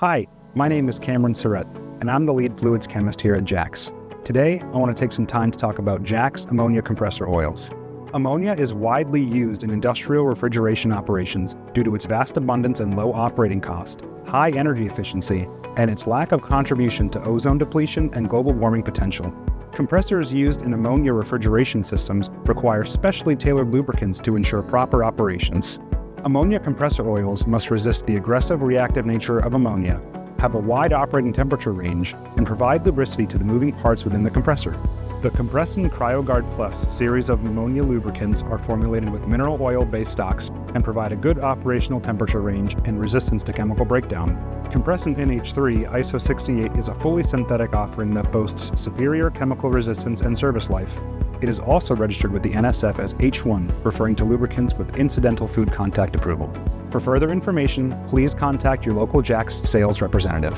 Hi, my name is Cameron Surrett, and I'm the lead fluids chemist here at JAX. Today, I want to take some time to talk about JAX ammonia compressor oils. Ammonia is widely used in industrial refrigeration operations due to its vast abundance and low operating cost, high energy efficiency, and its lack of contribution to ozone depletion and global warming potential. Compressors used in ammonia refrigeration systems require specially tailored lubricants to ensure proper operations. Ammonia compressor oils must resist the aggressive reactive nature of ammonia, have a wide operating temperature range, and provide lubricity to the moving parts within the compressor. The Compresyn Cryoguard Plus series of ammonia lubricants are formulated with mineral oil-based stocks and provide a good operational temperature range and resistance to chemical breakdown. Compresyn NH3-ISO 68 is a fully synthetic offering that boasts superior chemical resistance and service life. It is also registered with the NSF as H1, referring to lubricants with incidental food contact approval. For further information, please contact your local JAX sales representative.